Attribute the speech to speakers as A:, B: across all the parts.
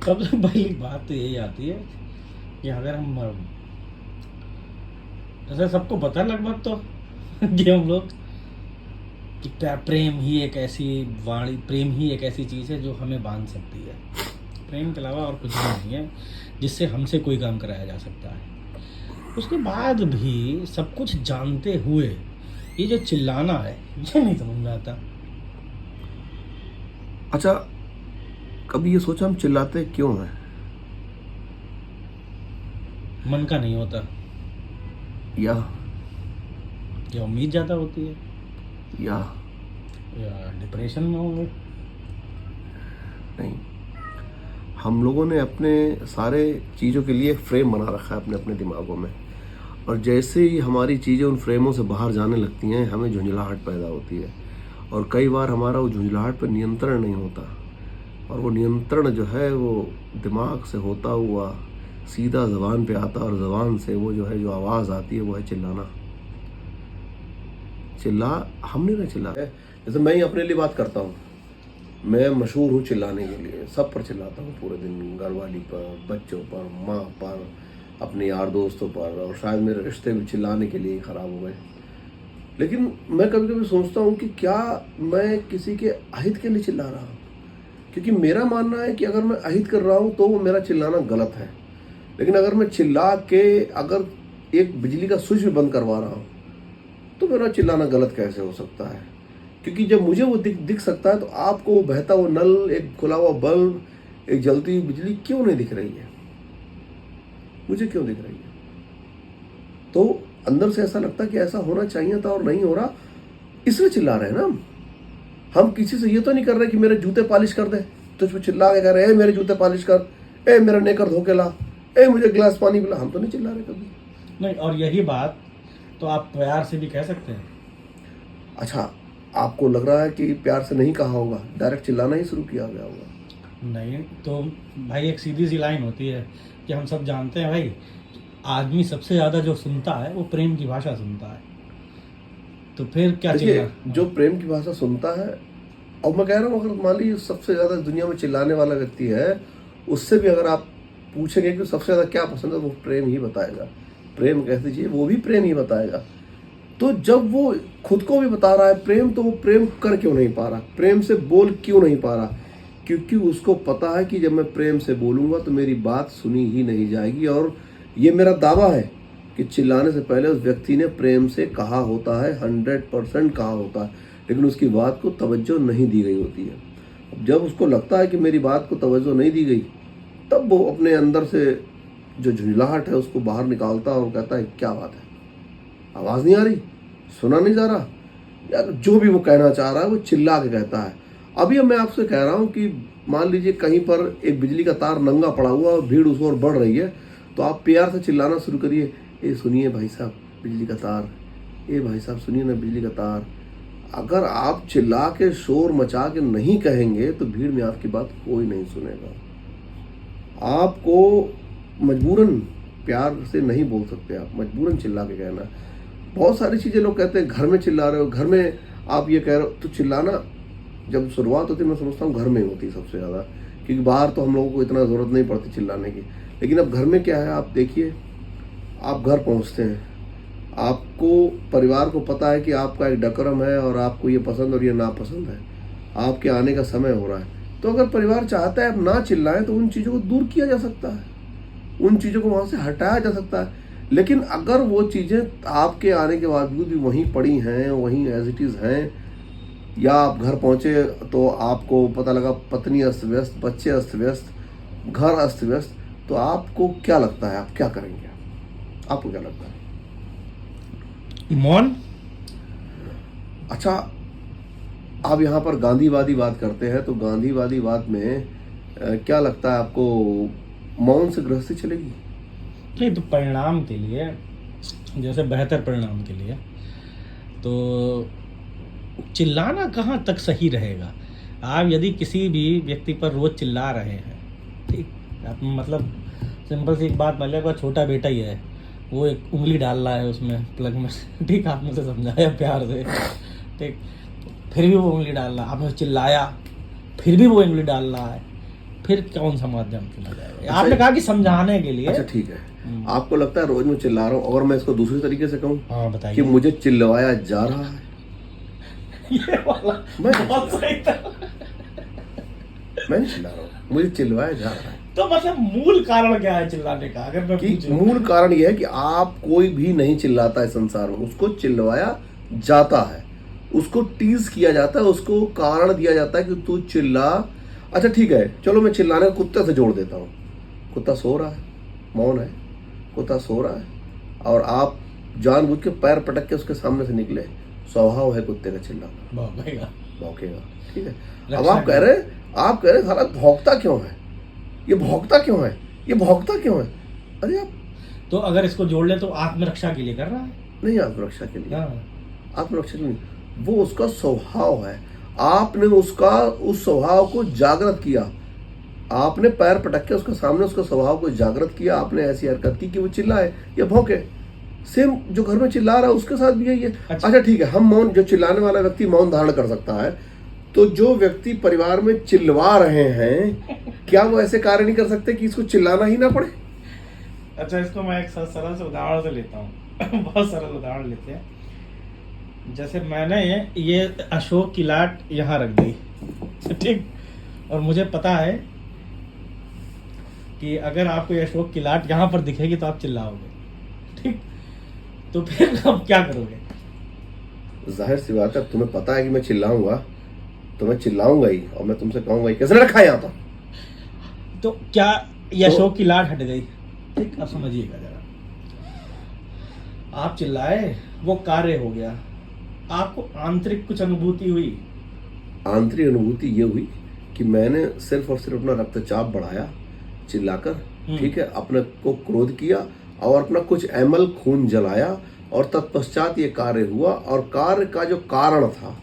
A: सबसे पहली बात तो यही आती है कि अगर हम जैसे सबको पता है लगभग तो कि हम लोग कि प्रेम ही एक ऐसी वाणी प्रेम ही एक ऐसी चीज़ है जो हमें बांध सकती है। प्रेम के अलावा और कुछ भी नहीं है जिससे हमसे कोई काम कराया जा सकता है। उसके बाद भी सब कुछ जानते हुए ये जो चिल्लाना है ये नहीं समझ में आता।
B: अच्छा, कभी ये सोचा हम चिल्लाते क्यों हैं?
A: मन का नहीं होता
B: या
A: या उम्मीद ज़्यादा होती है
B: या
A: या डिप्रेशन में होंगे।
B: नहीं, हम लोगों ने अपने सारे चीज़ों के लिए एक फ्रेम बना रखा है अपने अपने दिमागों में, और जैसे ही हमारी चीज़ें उन फ्रेमों से बाहर जाने लगती हैं हमें झुंझलाहट पैदा होती है, और कई बार हमारा वो झुंझलाहट पर नियंत्रण नहीं होता, और वो नियंत्रण जो है वो दिमाग से होता हुआ सीधा ज़बान पे आता, और ज़बान से वो जो है जो आवाज़ आती है वो है चिल्लाना। हमने ना चिल्लाया। जैसे मैं ही अपने लिए बात करता हूँ, मैं मशहूर हूँ चिल्लाने के लिए, सब पर चिल्लाता हूँ पूरे दिन, घरवाली पर, बच्चों पर, माँ पर, अपने यार दोस्तों पर, और शायद मेरे रिश्ते भी चिल्लाने के लिए ही ख़राब हो गए। लेकिन मैं कभी कभी सोचता हूँ कि क्या मैं किसी के अहित के लिए चिल्ला रहा हूँ? क्योंकि मेरा मानना है कि अगर मैं अहित कर रहा हूँ तो वो मेरा चिल्लाना गलत है। लेकिन अगर मैं चिल्ला के अगर एक बिजली का स्विच भी बंद करवा रहा हूँ तो मेरा चिल्लाना गलत कैसे हो सकता है? क्योंकि जब मुझे वो दिख सकता है तो आपको वो बहता हुआ नल, एक खुला हुआ बल्ब, एक जलती हुई बिजली क्यों नहीं दिख रही है? मुझे क्यों दिख रही है? तो अंदर से ऐसा लगता है कि ऐसा होना चाहिए था और नहीं हो रहा, इसलिए चिल्ला रहे हैं ना हम किसी से ये तो नहीं कर रहे कि मेरे जूते पॉलिश कर दे, तुझ पे चिल्ला के कह रहे हैं मेरे जूते पॉलिश कर, ए मेरा नेकर धो के ला, ए मुझे गिलास पानी पिला। हम तो नहीं चिल्ला रहे कभी।
A: नहीं, और यही बात तो आप प्यार से भी कह सकते हैं।
B: अच्छा, आपको लग रहा है कि प्यार से नहीं कहा होगा, डायरेक्ट चिल्लाना ही शुरू किया गया होगा?
A: नहीं तो भाई एक सीधी सी लाइन होती है कि हम सब जानते हैं भाई, आदमी सबसे ज़्यादा जो सुनता है वो प्रेम की भाषा सुनता है, तो फिर क्या
B: देखिए,
A: चिल्ला।
B: जो प्रेम की भाषा सुनता है, और मैं कह रहा हूँ अगर मान लीजिए सबसे ज़्यादा दुनिया में चिल्लाने वाला व्यक्ति है, उससे भी अगर आप पूछेंगे कि सबसे ज़्यादा क्या पसंद है, वो प्रेम ही बताएगा। प्रेम कह दीजिए, वो भी प्रेम ही बताएगा। तो जब वो खुद को भी बता रहा है प्रेम, तो वो प्रेम कर क्यों नहीं पा रहा, प्रेम से बोल क्यों नहीं पा रहा? क्योंकि उसको पता है कि जब मैं प्रेम से बोलूँगा तो मेरी बात सुनी ही नहीं जाएगी। और ये मेरा दावा है कि चिल्लाने से पहले उस व्यक्ति ने प्रेम से कहा होता है, 100% कहा होता है, लेकिन उसकी बात को तवज्जो नहीं दी गई होती है। जब उसको लगता है कि मेरी बात को तवज्जो नहीं दी गई, तब वो अपने अंदर से जो झुंझलाहट है उसको बाहर निकालता है और कहता है क्या बात है, आवाज़ नहीं आ रही, सुना नहीं जा रहा, यार जो भी वो कहना चाह रहा है वो चिल्ला के कहता है। अभी मैं आपसे कह रहा हूँ कि मान लीजिए कहीं पर एक बिजली का तार नंगा पड़ा हुआ और भीड़ उस ओर बढ़ रही है, तो आप प्यार से चिल्लाना शुरू करिए, ए सुनिए भाई साहब बिजली का तार, ए भाई साहब सुनिए ना बिजली का तार। अगर आप चिल्ला के शोर मचा के नहीं कहेंगे तो भीड़ में आपकी बात कोई नहीं सुनेगा। आपको मजबूरन प्यार से नहीं बोल सकते, आप मजबूरन चिल्ला के कहना। बहुत सारी चीज़ें लोग कहते हैं घर में चिल्ला रहे हो, घर में आप ये कह रहे हो, तो चिल्लाना जब शुरुआत होती है मैं समझता हूँ घर में होती है सबसे ज़्यादा, क्योंकि बाहर तो हम लोगों को इतना ज़रूरत नहीं पड़ती चिल्लाने की। लेकिन अब घर में क्या है, आप देखिए, आप घर पहुँचते हैं, आपको परिवार को पता है कि आपका एक डेकोरम है और आपको ये पसंद और ये नापसंद है, आपके आने का समय हो रहा है। तो अगर परिवार चाहता है आप ना चिल्लाएं तो उन चीज़ों को दूर किया जा सकता है, उन चीज़ों को वहाँ से हटाया जा सकता है। लेकिन अगर वो चीज़ें आपके आने के बावजूद भी वहीं पड़ी हैं, वहीं एज इट इज़ हैं, या आप घर पहुँचे तो आपको पता लगा पत्नी अस्त व्यस्त, बच्चे अस्त व्यस्त, घर अस्त व्यस्त, तो आपको क्या लगता है आप क्या करेंगे? आपको क्या लगता है?
A: मौन।
B: अच्छा, आप यहाँ पर गांधीवादी बात करते हैं, तो गांधीवादी बात में क्या लगता है आपको, मौन से गृहस्थी चलेगी?
A: नहीं तो परिणाम के लिए, जैसे बेहतर परिणाम के लिए तो चिल्लाना कहाँ तक सही रहेगा? आप यदि किसी भी व्यक्ति पर रोज़ चिल्ला रहे हैं, ठीक, आप मतलब सिंपल सी एक बात, मान लिया छोटा बेटा ही है, वो एक उंगली डाल रहा है उसमें प्लग में, ठीक, आपने उसे समझाया प्यार से, ठीक, फिर भी वो उंगली डाल रहा है, आपने चिल्लाया फिर भी वो उंगली डाल रहा है, फिर कौन सा माध्यम चुना जाएगा? आपने कहा कि समझाने के लिए।
B: अच्छा ठीक है, आपको लगता है रोज मैं चिल्ला रहा हूँ, और मैं इसको दूसरी तरीके से कहूँ
A: हाँ
B: कि
A: बताइए।
B: मुझे चिल्लवाया जा रहा है,
A: ये वाला
B: मैं नहीं
A: बहुत
B: चिल्ला
A: सही था।
B: मैं नहीं चिल्ला रहा हूँ, मुझे चिल्लवाया जा रहा है।
A: तो मतलब मूल कारण क्या है चिल्लाने का, अगर मैं
B: कि
A: पूछूं?
B: मूल कारण यह है कि आप कोई भी नहीं चिल्लाता है संसार में, उसको चिल्लवाया जाता है, उसको टीज किया जाता है, उसको कारण दिया जाता है कि तू चिल्ला। अच्छा ठीक है, चलो मैं चिल्लाने को कुत्ते से जोड़ देता हूँ। कुत्ता सो रहा है, मौन है, कुत्ता सो रहा है, और आप जानबूझ के पैर पटक के उसके सामने से निकले, स्वभाव है कुत्ते का चिल्लाना,
A: भौंकेगा।
B: भौंकेगा। ठीक है, अब आप कह रहे साला भौंकता क्यों है, ये भौंकता क्यों है, ये भौंकता क्यों है? अरे आप
A: तो अगर इसको जोड़ ले तो आत्मरक्षा के लिए कर रहा है।
B: नहीं, आत्मरक्षा के लिए,
A: हाँ।
B: आत्मरक्षा के लिए, वो उसका स्वभाव है। आपने उसका उस स्वभाव को जागृत किया, आपने पैर पटक के उसके सामने उसका स्वभाव को जागृत किया, आपने ऐसी हरकत की कि वो चिल्लाए या भौंके। सेम जो घर में चिल्ला रहा है उसके साथ भी यही है। अच्छा ठीक है, हम मौन, जो चिल्लाने वाला व्यक्ति मौन धारण कर सकता है, तो जो व्यक्ति परिवार में चिल्ला रहे हैं, क्या वो ऐसे कार्य नहीं कर सकते कि इसको चिल्लाना ही ना पड़े?
A: अच्छा, इसको मैं एक सरल से उदाहरण से लेता हूँ। बहुत सरल उदाहरण लेते हैं। जैसे मैंने ये अशोक की लाट यहाँ रख दी, ठीक, और मुझे पता है कि अगर आपको ये अशोक की लाट यहाँ पर दिखेगी तो आप चिल्लाओगे, ठीक, तो फिर आप क्या करोगे?
B: जाहिर सी बात है, तुम्हें पता है कि मैं चिल्लाऊंगा, तो मैं चिल्लाऊंगा ही, और मैं तुमसे कहूंगा किसने रखा है यहाँ पर?
A: तो क्या ये अशोक की लाट हट गई? ठीक, अब समझिएगा जरा, आप चिल्लाए, वो कार्य हो गया, आपको आंतरिक कुछ अनुभूति हुई?
B: आंतरिक अनुभूति ये हुई कि मैंने सिर्फ और सिर्फ अपना रक्तचाप बढ़ाया चिल्लाकर, ठीक है, अपने को क्रोध किया और अपना कुछ ml खून जलाया, और तत्पश्चात ये कार्य हुआ। और कार्य का जो कारण था,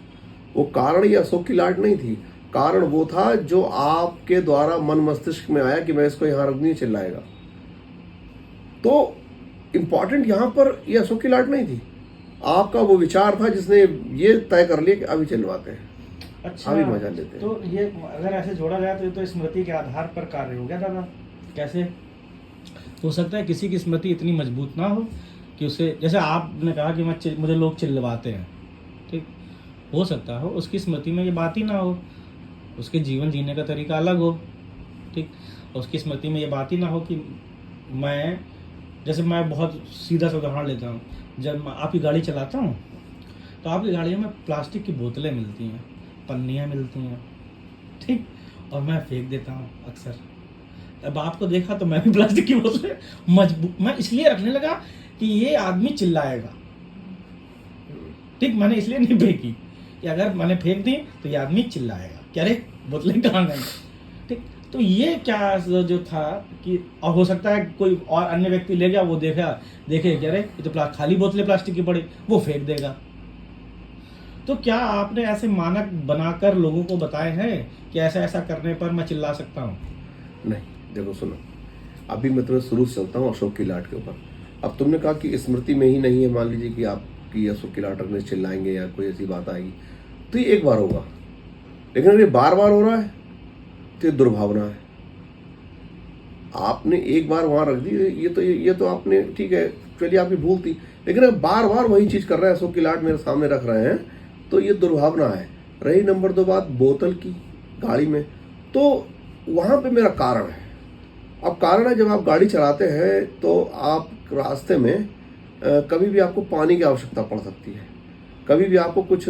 B: वो कारण ये अशोक की लाट नहीं थी, कारण वो था जो आपके द्वारा मन मस्तिष्क में आया कि मैं इसको यहाँ रख नहीं, चिल्लाएगा। तो इंपॉर्टेंट यहाँ पर ये अशोक की लाट नहीं थी, आपका वो विचार था जिसने ये तय कर लिया कि अभी चिल्लवाते हैं।
A: अच्छा,
B: अभी मजा लेते हैं।
A: तो ये अगर ऐसे जोड़ा जाए तो ये तो स्मृति के आधार पर कार्य हो गया दादा। कैसे हो सकता है किसी की स्मृति इतनी मजबूत ना हो कि उसे, जैसे आपने कहा कि मुझे लोग चिल्लवाते हैं, ठीक, हो सकता हो उसकी स्मृति में ये बात ही ना हो, उसके जीवन जीने का तरीका अलग हो, ठीक, उसकी स्मृति में ये बात ही ना हो कि मैं, जैसे मैं बहुत सीधा सा उदाहरण लेता हूँ, जब मैं आपकी गाड़ी चलाता हूँ तो आपकी गाड़ियों में प्लास्टिक की बोतलें मिलती हैं, पन्नियाँ मिलती हैं, ठीक, और मैं फेंक देता हूँ अक्सर। अब आपको देखा तो मैं भी प्लास्टिक की बोतलें मजबूत मैं इसलिए रखने लगा कि ये आदमी चिल्लाएगा, ठीक, मैंने इसलिए नहीं फेंकी कि अगर मैंने फेंक दी तो ये आदमी चिल्लाएगा कि अरे बोतलें कहाँ गई, ठीक। तो ये क्या जो था कि, और हो सकता है कोई और अन्य व्यक्ति ले गया, वो देखे कि अरे ये तो खाली बोतलें प्लास्टिक की पड़ी, वो फेंक देगा। तो क्या आपने ऐसे मानक बनाकर लोगों को बताए हैं कि ऐसा ऐसा करने पर मैं चिल्ला सकता हूँ?
B: नहीं, देखो सुनो, अभी मैं तुम्हें शुरू से चलता हूँ अशोक की लाट के ऊपर। अब तुमने कहा कि स्मृति में ही नहीं है, मान लीजिए कि आपकी अशोक की लाट रखने चिल्लाएंगे या कोई ऐसी बात आएगी, तो ये एक बार होगा, लेकिन अगर ये बार बार हो रहा है तो ये दुर्भावना है। आपने एक बार वहां रख दी, ये तो आपने, ठीक है, चलिए आपकी भूल थी, लेकिन अगर बार बार वही चीज कर रहे हैं, अशोक की लाट मेरे सामने रख रहे हैं, तो ये दुर्भावना है। रही नंबर 2 बात बोतल की गाड़ी में, तो वहां पे मेरा कारण है। अब कारण है, जब आप गाड़ी चलाते हैं तो आप रास्ते में कभी भी आपको पानी की आवश्यकता पड़ सकती है, कभी भी आपको कुछ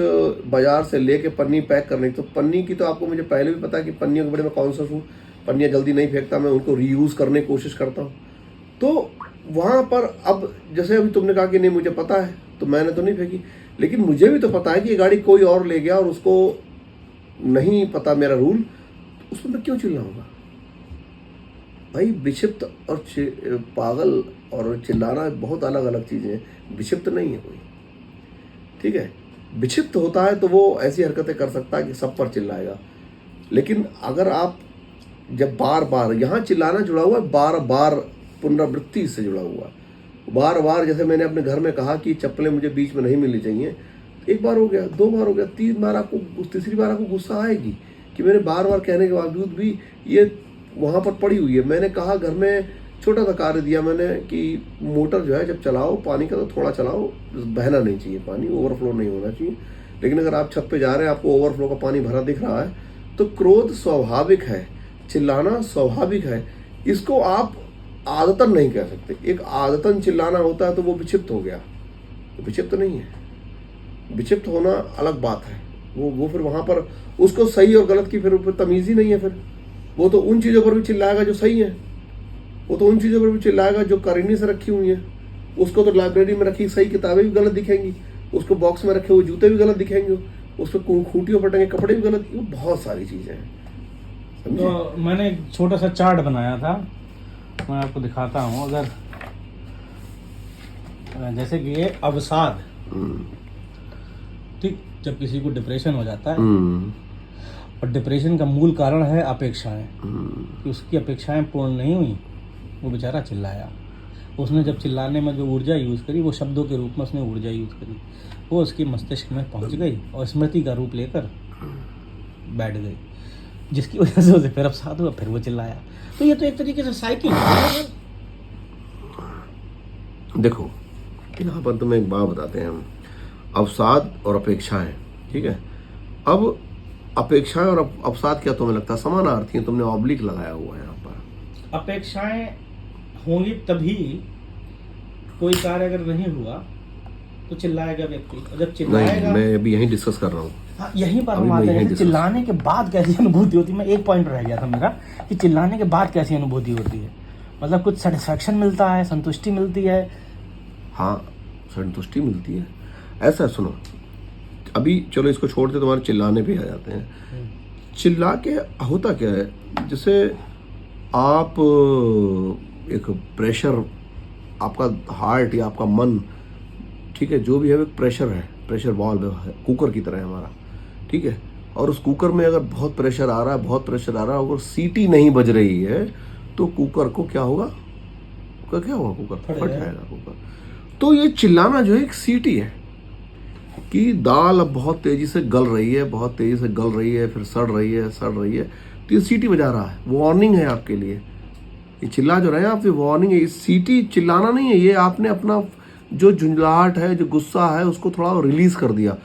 B: बाजार से लेके पन्नी पैक करने की, तो पन्नी की तो आपको, मुझे पहले भी पता है कि पन्नियों के बड़े मैं कॉन्शियस हूँ, पन्नियाँ जल्दी नहीं फेंकता, मैं उनको रीयूज़ करने की कोशिश करता हूँ। तो वहाँ पर अब जैसे अभी तुमने कहा कि नहीं मुझे पता है, तो मैंने तो नहीं फेंकी, लेकिन मुझे भी तो पता है कि ये गाड़ी कोई और ले गया और उसको नहीं पता मेरा रूल, तो उसमें मैं क्यों चिल्लाऊंगा? भाई विक्षिप्त और पागल और चिल्लाना बहुत अलग अलग चीज़ें हैं, विक्षिप्त नहीं है कोई, ठीक है। विक्षिप्त होता है तो वो ऐसी हरकतें कर सकता है कि सब पर चिल्लाएगा, लेकिन अगर आप जब बार बार, यहाँ चिल्लाना जुड़ा हुआ है बार बार, पुनरावृत्ति से जुड़ा हुआ है, बार बार। जैसे मैंने अपने घर में कहा कि चप्पलें मुझे बीच में नहीं मिलनी चाहिए, एक बार हो गया, 2 बार हो गया, 3 बार, आपको तीसरी बार आपको गुस्सा आएगी कि मैंने बार बार कहने के बावजूद भी ये वहाँ पर पड़ी हुई है। मैंने कहा घर में छोटा सा कार्य दिया मैंने कि मोटर जो है जब चलाओ पानी का तो थोड़ा चलाओ, बहना नहीं चाहिए पानी, ओवरफ्लो नहीं होना चाहिए। लेकिन अगर आप छत पे जा रहे हैं, आपको ओवरफ्लो का पानी भरा दिख रहा है, तो क्रोध स्वाभाविक है, चिल्लाना स्वाभाविक है। इसको आप आदतन नहीं कह सकते। एक आदतन चिल्लाना होता है तो वो विक्षिप्त हो गया, तो विक्षिप्त नहीं है। विक्षिप्त होना अलग बात है। वो फिर वहां पर उसको सही और गलत की फिर तमीज ही नहीं है। फिर वो तो उन चीजों पर भी चिल्लाएगा जो सही है, वो तो उन चीजों पर भी चिल्लाएगा जो करीने से रखी हुई है। उसको तो लाइब्रेरी में रखी सही किताबें भी गलत दिखेंगी, उसको बॉक्स में रखे हुए जूते भी गलत दिखेंगे, उसको खूंटियों पर टंगे कपड़े भी गलत, वो बहुत सारी चीजें हैं।
A: तो मैंने एक छोटा सा चार्ट बनाया था, मैं आपको दिखाता हूँ। अगर जैसे कि ये अवसाद, ठीक, जब किसी को डिप्रेशन हो जाता है और डिप्रेशन का मूल कारण है अपेक्षाएं, कि उसकी अपेक्षाएं पूर्ण नहीं हुई, वो बेचारा चिल्लाया। उसने जब चिल्लाने में जो ऊर्जा यूज़ करी, वो शब्दों के रूप में उसने ऊर्जा यूज़ करी, वो उसकी मस्तिष्क में पहुंच गई और स्मृति का रूप लेकर बैठ गई, जिसकी वजह से उसे फिर अवसाद हुआ, फिर वो चिल्लाया। तो ये तो एक तरीके से साइकिल है।
B: देखो यहाँ पर तुम्हें एक बात बताते हैं हम, अवसाद और अपेक्षाएं, ठीक है। अब अपेक्षाएं और अवसाद क्या तुम्हें लगता है समानार्थी हैं? तुमने ऑब्लिक लगाया हुआ है यहाँ पर।
A: अपेक्षाएं होंगी तभी, कोई कार्य अगर नहीं हुआ तो चिल्लाएगा व्यक्ति, और जब चिल्लाएगा,
B: मैं अभी यहीं डिस्कस कर रहा हूँ।
A: हाँ, यहीं पर हम आते हैं। चिल्लाने के बाद कैसी अनुभूति होती है, मैं एक पॉइंट रह गया था मेरा, कि चिल्लाने के बाद कैसी अनुभूति होती है। मतलब कुछ सेटिस्फैक्शन मिलता है, संतुष्टि मिलती है।
B: हाँ, संतुष्टि मिलती है। ऐसा सुनो, अभी चलो इसको छोड़ते, तुम्हारे चिल्लाने पे आ जाते हैं। चिल्ला के होता क्या है, जैसे आप एक प्रेशर, आपका हार्ट या आपका मन, ठीक है, जो भी है एक प्रेशर है, प्रेशर वाल्व है, कुकर की तरह है हमारा, ठीक है। और उस कुकर में अगर बहुत प्रेशर आ रहा है, बहुत प्रेशर आ रहा है, अगर सीटी नहीं बज रही है तो कुकर को क्या होगा, क्या होगा, कुकर फट जाएगा कुकर। तो ये चिल्लाना जो है एक सीटी है कि दाल अब बहुत तेजी से गल रही है, बहुत तेजी से गल रही है, फिर सड़ रही है, सड़ रही है, तो ये सीटी बजा रहा है, वो वार्निंग है आपके लिए। ये चिल्ला जो रहे हैं आप, ये वार्निंग है। इस सीटी चिल्लाना नहीं है, ये आपने अपना जो झुंझलाहट है, जो गुस्सा है, उसको थोड़ा रिलीज कर दिया।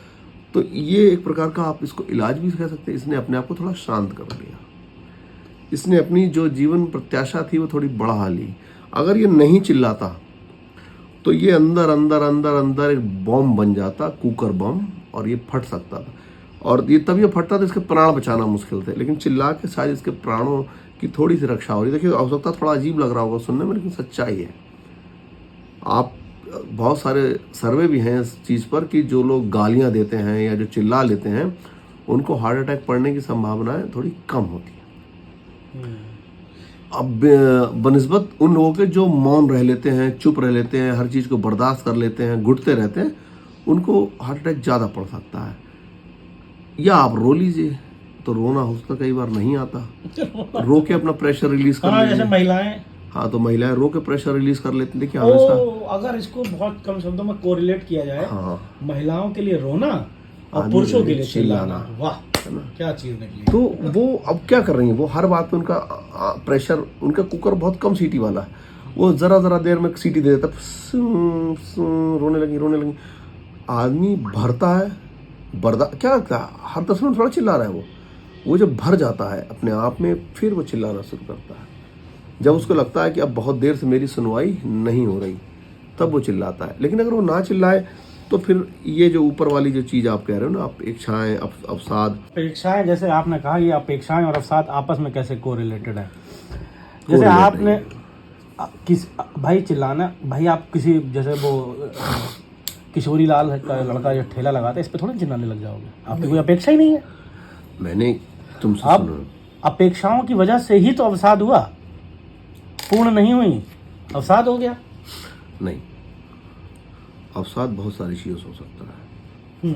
B: तो ये एक प्रकार का आप इसको इलाज भी कह सकते हैं। इसने अपने आप को थोड़ा शांत कर लिया, इसने अपनी जो जीवन प्रत्याशा थी वो थोड़ी बढ़ा ली। अगर ये नहीं चिल्लाता तो ये अंदर अंदर अंदर अंदर एक बॉम्ब बन जाता, कुकर बम, और ये फट सकता था। और ये तब ये फटता तो इसके प्राण बचाना मुश्किल थे, लेकिन चिल्ला के शायद इसके प्राणों की थोड़ी सी रक्षा हो रही। देखिए, आवश्यकता थोड़ा अजीब लग रहा होगा सुनने में, लेकिन सच्चाई है। आप बहुत सारे सर्वे भी हैं इस चीज़ पर कि जो लोग गालियां देते हैं या जो चिल्ला लेते हैं, उनको हार्ट अटैक पड़ने की संभावनाएं थोड़ी कम होती है। अब बनिस्बत उन लोगों के जो मौन रह लेते हैं, चुप रह लेते हैं, हर चीज़ को बर्दाश्त कर लेते हैं, घुटते रहते हैं, उनको हार्ट अटैक ज़्यादा पड़ सकता है। या आप रो लीजिए, तो रोना हो सकता कई बार नहीं आता, रो के अपना प्रेशर रिलीज कर लीजिए।
A: जैसे महिलाएं,
B: हाँ, तो महिलाएं रो के प्रेशर रिलीज कर लेती हैं। देखिए हमेशा,
A: अगर इसको बहुत कम शब्दों में कोरिलेट किया जाए,
B: हाँ,
A: महिलाओं के लिए रोना और पुरुषों के लिए चिल्लाना, वाह क्या चीज निकली।
B: तो वो अब क्या कर रही है, वो हर बात पे उनका प्रेशर, उनका कुकर बहुत कम सीटी वाला है, वो जरा जरा देर में सीटी दे देता, रोने लगी। आदमी भरता है, क्या लगता है हर 10 मिनट थोड़ा चिल्ला रहा है वो जब भर जाता है अपने आप में, फिर वो चिल्लाना शुरू करता है। जब उसको लगता है कि अब बहुत देर से मेरी सुनवाई नहीं हो रही, तब वो चिल्लाता है। लेकिन अगर वो ना चिल्लाए तो फिर ये जो ऊपर वाली जो चीज आप कह रहे हो ना, अपेक्षाएं, अवसाद।
A: अपेक्षाएं, जैसे आपने कहा, ये अपेक्षाएं और अवसाद आपस में कैसे कोरिलेटेड है। जैसे आपने किस भाई चिल्लाना, भाई आप किसी, जैसे वो किशोरी लाल का लड़का जो ठेला लगाता है, इस पे थोड़ा चिल्लाने लग जाओगे, आपकी कोई अपेक्षा ही नहीं है।
B: मैंने तुमसे
A: अब अपेक्षाओं की वजह से ही तो अवसाद हुआ, पूर्ण नहीं हुई, अवसाद हो गया।
B: नहीं, अवसाद बहुत सारी चीज़ों से हो सकता है,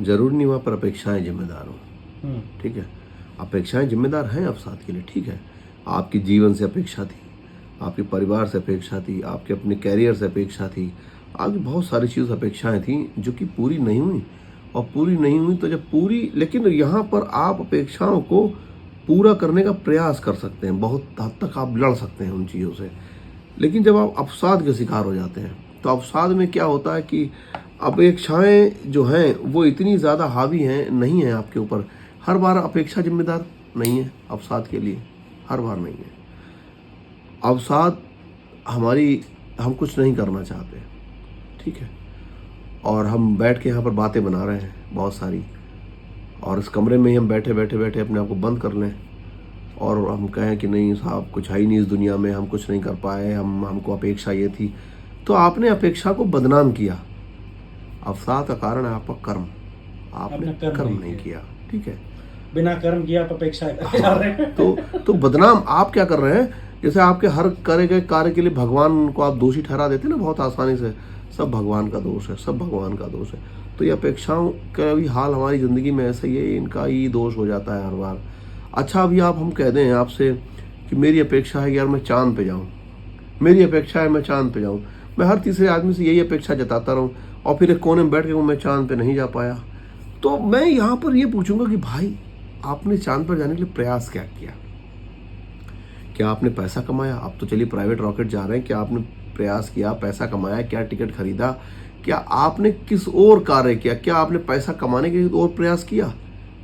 B: जरूर नहीं वहाँ पर अपेक्षाएं जिम्मेदार हो। ठीक है, अपेक्षाएं जिम्मेदार हैं अवसाद के लिए, ठीक है। आपकी जीवन से अपेक्षा थी, आपके परिवार से अपेक्षा थी, आपके अपने कैरियर से अपेक्षा थी, आपकी बहुत सारी चीज़ अपेक्षाएं थी जो कि पूरी नहीं हुई। और पूरी नहीं हुई तो जब पूरी, लेकिन यहाँ पर आप अपेक्षाओं को पूरा करने का प्रयास कर सकते हैं, बहुत हद तक आप लड़ सकते हैं उन चीज़ों से। लेकिन जब आप अवसाद के शिकार हो जाते हैं तो अवसाद में क्या होता है कि अपेक्षाएं जो हैं वो इतनी ज़्यादा हावी हैं, नहीं है आपके ऊपर। हर बार अपेक्षा जिम्मेदार नहीं है अवसाद के लिए, हर बार नहीं है। अवसाद हम कुछ नहीं करना चाहते, ठीक है, और हम बैठ के यहाँ पर बातें बना रहे हैं बहुत सारी, और इस कमरे में ही हम बैठे बैठे अपने आप को बंद कर लें और हम कहें कि नहीं साहब कुछ है ही नहीं इस दुनिया में, हम कुछ नहीं कर पाए, हमको अपेक्षा ये थी, तो आपने अपेक्षा को बदनाम किया। अवसाद का कारण है आपका कर्म, आपने कर्म नहीं किया, ठीक है,
A: बिना कर्म किया आप अपेक्षा कर रहे हैं।
B: तो बदनाम आप क्या कर रहे हैं, जैसे आपके हर करे गए कार्य के लिए भगवान को आप दोषी ठहरा देते हैं ना बहुत आसानी से, सब भगवान का दोष है, सब भगवान का दोष है। तो ये अपेक्षाओं का भी हाल हमारी ज़िंदगी में ऐसा ही है, इनका ही दोष हो जाता है हर बार। अच्छा अभी हम कह दें आपसे कि मेरी अपेक्षा है यार मैं चांद पे जाऊँ, मेरी अपेक्षा है मैं चांद पे जाऊँ, मैं हर तीसरे आदमी से यही अपेक्षा जताता रहूँ और फिर एक कोने में बैठ के मैं चांद पे नहीं जा पाया, तो मैं यहाँ पर ये पूछूंगा कि भाई आपने चांद पर जाने के लिए प्रयास क्या किया? क्या आपने पैसा कमाया? अब तो चलिए प्राइवेट रॉकेट जा रहे हैं, क्या आपने प्रयास किया, पैसा कमाया, क्या टिकट खरीदा, क्या आपने किस और कार्य किया, क्या आपने पैसा कमाने के लिए और प्रयास किया?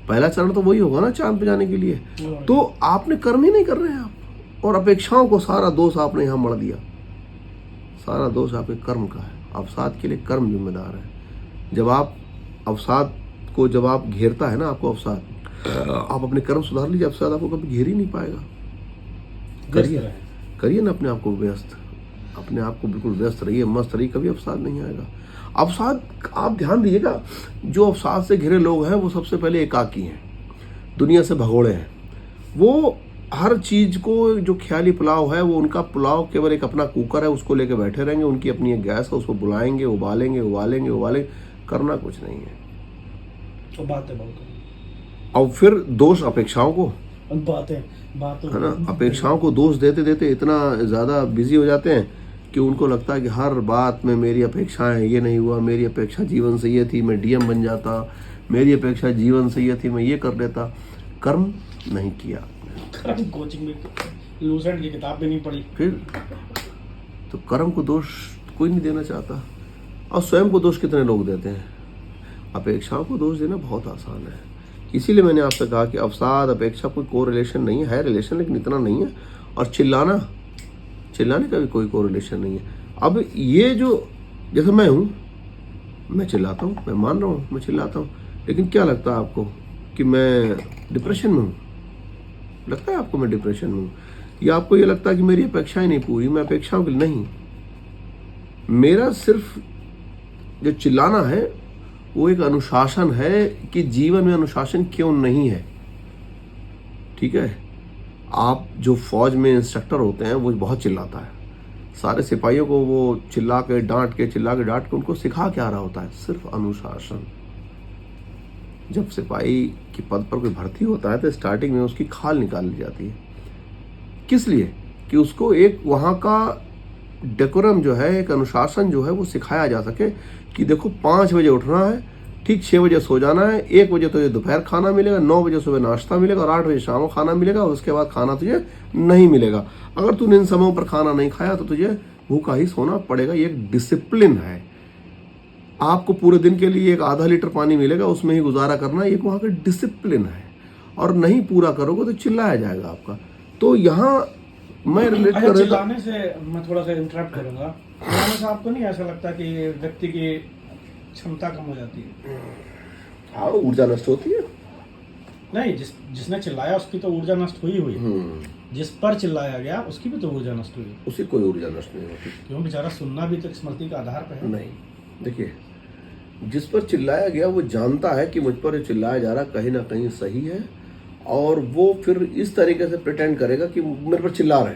B: पहला चरण तो वही होगा ना चांद पे जाने के लिए। तो आपने कर्म ही नहीं कर रहे हैं आप, और अपेक्षाओं को सारा दोष आपने यहाँ मढ़ दिया, सारा दोष आपके कर्म का है। अवसाद के लिए कर्म जिम्मेदार है। जब आप अवसाद को जब आप घेरता है ना आपको अवसाद, आप अपने कर्म सुधार लीजिए, अवसाद आपको कभी घेर ही नहीं पाएगा। करिए ना अपने आप को व्यस्त, अपने आप को बिल्कुल व्यस्त रहिए, मस्त रहिए, कभी अवसाद नहीं आएगा। अवसाद आप ध्यान दीजिएगा, जो अवसाद से घिरे लोग हैं वो सबसे पहले एकाकी हैं, दुनिया से भगोड़े हैं। वो हर चीज को जो ख्याली पुलाव है वो उनका पुलाव केवल एक अपना कुकर है, उसको लेके बैठे रहेंगे, उनकी अपनी एक गैस है, उसको बुलाएंगे, उबालेंगे, करना कुछ नहीं है।
A: तो बातें बहुत
B: और फिर दोष अपेक्षाओं को,
A: बातें
B: है ना, अपेक्षाओं को दोष देते देते इतना ज़्यादा बिजी हो जाते हैं कि उनको लगता है कि हर बात में मेरी अपेक्षाएं, ये नहीं हुआ, मेरी अपेक्षा जीवन से ये थी मैं डीएम बन जाता, मेरी अपेक्षा जीवन से ये थी मैं ये कर लेता। कर्म नहीं किया,
A: कोचिंग में लूसेंट की किताब भी नहीं पढ़ी,
B: फिर तो कर्म को दोष कोई नहीं देना चाहता। और स्वयं को दोष कितने लोग देते हैं? अपेक्षाओं को दोष देना बहुत आसान है। इसीलिए मैंने आपसे कहा कि अवसाद अपेक्षा कोई कोरिलेशन नहीं है रिलेशन, लेकिन इतना नहीं है। और चिल्लाने का भी कोई कोरिलेशन नहीं है। अब ये जो जैसे मैं हूँ, मैं चिल्लाता हूँ, मैं मान रहा हूँ मैं चिल्लाता हूँ, लेकिन क्या लगता है आपको कि मैं डिप्रेशन में हूँ? लगता है आपको मैं डिप्रेशन में हूँ? या आपको ये लगता है कि मेरी अपेक्षाएं नहीं पूरी, मैं अपेक्षाओं के लिए नहीं? मेरा सिर्फ जो चिल्लाना है वो एक अनुशासन है कि जीवन में अनुशासन क्यों नहीं है, ठीक है। आप जो फौज में इंस्ट्रक्टर होते हैं वो बहुत चिल्लाता है, सारे सिपाहियों को वो चिल्ला के डांट के उनको सिखा क्या रहा होता है? सिर्फ अनुशासन। जब सिपाही के पद पर कोई भर्ती होता है तो स्टार्टिंग में उसकी खाल निकाल ली जाती है, किस लिए? कि उसको एक वहाँ का डेकोरम जो है, एक अनुशासन जो है वो सिखाया जा सके कि देखो 5 बजे उठना है, ठीक 6 बजे सो जाना है, 1 बजे तुझे दोपहर खाना मिलेगा, 9 बजे सुबह नाश्ता मिलेगा और 8 बजे शाम को खाना मिलेगा, और उसके बाद खाना तुझे नहीं मिलेगा। अगर तूने इन समयों पर खाना नहीं खाया तो तुझे भूखा ही सोना पड़ेगा। ये एक डिसिप्लिन है। आपको पूरे दिन के लिए एक आधा लीटर पानी मिलेगा, उसमें ही गुजारा करना, ये वहाँ का डिसिप्लिन है। और नहीं पूरा करोगे तो चिल्लाया जाएगा आपका। तो यहाँ मैं रिलेट कर रहा
A: चिल्लाने से मैं थोड़ा सा इंटरप्ट करूंगा। चिल्लाने से आपको नहीं ऐसा लगता कि व्यक्ति की क्षमता कम हो जाती है?
B: हाँ, ऊर्जा नष्ट होती है।
A: नहीं, जिसने चिल्लाया उसकी तो ऊर्जा नष्ट हुई जिस पर चिल्लाया गया उसकी भी तो ऊर्जा नष्ट हुई।
B: उसकी कोई ऊर्जा नष्ट नहीं होती।
A: क्यों? बेचारा सुनना भी तो स्मृति का आधार पर है।
B: नहीं, देखिए, जिस पर चिल्लाया गया वो जानता है कि मुझ पर चिल्लाया जा रहा कहीं ना कहीं सही है, और वो फिर इस तरीके से प्रिटेंड करेगा कि मेरे पर चिल्ला रहे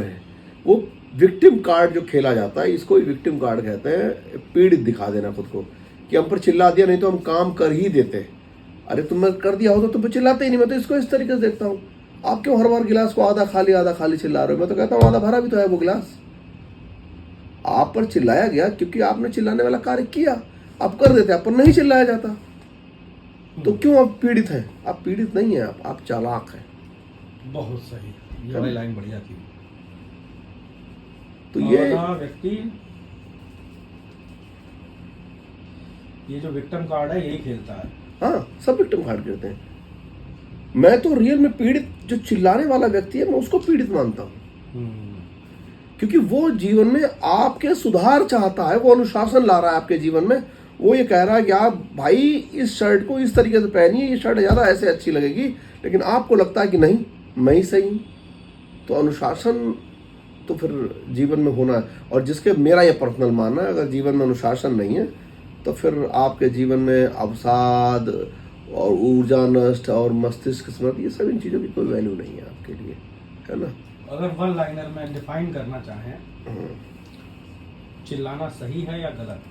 B: हैं। वो विक्टिम कार्ड जो खेला जाता है, इसको ही विक्टिम कार्ड कहते हैं। पीड़ित दिखा देना खुद को कि हम पर चिल्ला दिया, नहीं तो हम काम कर ही देते। अरे तुमने कर दिया हो तो तुम पर चिल्लाते ही नहीं। मैं तो इसको इस तरीके से देखता हूँ, आप क्यों हर बार गिलास को आधा खाली चिल्ला रहे हो? मैं तो कहता हूँ आधा भरा भी तो है वो गिलास। आप पर चिल्लाया गया क्योंकि आपने चिल्लाने वाला कार्य किया, आप कर देते, आप पर नहीं चिल्लाया जाता। तो क्यों आप पीड़ित हैं? आप पीड़ित नहीं हैं, आप चालाक हैं।
A: बहुत सही, ये वाली लाइन बढ़िया थी।
B: तो ये
A: व्यक्ति, ये जो विक्टिम कार्ड है यही खेलता है।
B: हाँ, सब विक्टिम कार्ड खेलते हैं। मैं तो रियल में पीड़ित, जो चिल्लाने वाला व्यक्ति है, मैं उसको पीड़ित मानता हूँ, क्योंकि वो जीवन में आपके सुधार चाहता है, वो अनुशासन ला रहा है आपके जीवन में। वो ये कह रहा है कि आप भाई इस शर्ट को इस तरीके से पहनिए, ये शर्ट ज़्यादा ऐसे अच्छी लगेगी, लेकिन आपको लगता है कि नहीं मैं ही सही हूँ। तो अनुशासन तो फिर जीवन में होना है। और जिसके, मेरा ये पर्सनल मानना है, अगर जीवन में अनुशासन नहीं है तो फिर आपके जीवन में अवसाद और ऊर्जा नष्ट और मस्तिष्क स्मृति, ये सब इन चीज़ों की कोई वैल्यू नहीं है आपके लिए, है ना।
A: अगर वन लाइनर में डिफाइन करना चाहें, चिल्लाना सही है या गलत?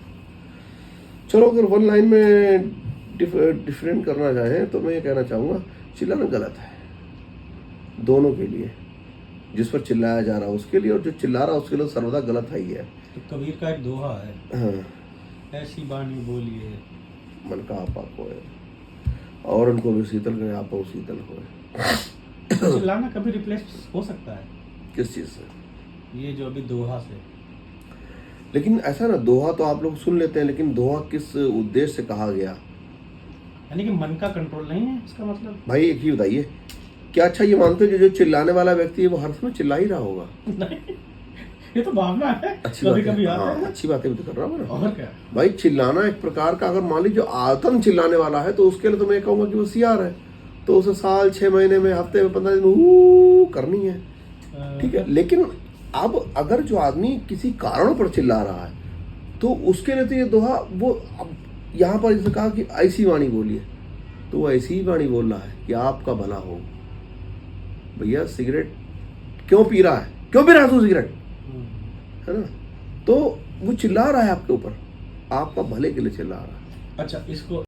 B: चलो, अगर वन लाइन में डिफरेंट करना चाहें तो मैं ये कहना चाहूँगा, चिल्लाना गलत है दोनों के लिए। जिस पर चिल्लाया जा रहा है उसके लिए, और जो चिल्ला रहा है उसके लिए सर्वदा गलत है ही है।
A: तो कबीर का एक दोहा है,
B: हाँ,
A: ऐसी बानी बोलिए
B: मन का आपा खोए, और उनको भी शीतल करे, आपा शीतल खोए।
A: चिल्लाना कभी रिप्लेस हो सकता है
B: किस चीज़ से?
A: ये जो अभी दोहा से।
B: लेकिन ऐसा ना, दोहा तो आप लोग सुन लेते हैं, लेकिन दोहा किस उद्देश्य से कहा गया?
A: यानी कि मन का कंट्रोल नहीं है इसका मतलब?
B: भाई एक ही बताइए, क्या अच्छा ये मानते हो कि जो चिल्लाने वाला व्यक्ति है वो हर समय चिल्ला ही रहा होगा?
A: नहीं, ये तो भावना है,
B: अच्छी
A: कभी
B: बात
A: कभी
B: है,
A: आता
B: हाँ,
A: है।
B: अच्छी बात है, मैं तो कर रहा हूँ ना।
A: और क्या
B: भाई चिल्लाना एक प्रकार का, अगर मान लीजिए जो आतन चिल्लाने वाला है तो उसके लिए तो मैं कहूँगा कि वो सियार है, तो उसे साल 6 महीने में, हफ्ते में, 15 दिन में करनी है, ठीक है। लेकिन अब अगर जो आदमी किसी कारण पर चिल्ला रहा है तो उसके लिए तो ये दोहा, वो अब यहाँ पर जैसे कहा कि ऐसी वाणी बोलिए, तो वो ऐसी ही वाणी बोल रहा है कि आपका भला हो। भैया सिगरेट क्यों पी रहा है, क्यों पी रहा है तू सिगरेट, है ना? तो वो चिल्ला रहा है आपके ऊपर, आपका भले के लिए चिल्ला रहा है।
A: अच्छा, इसको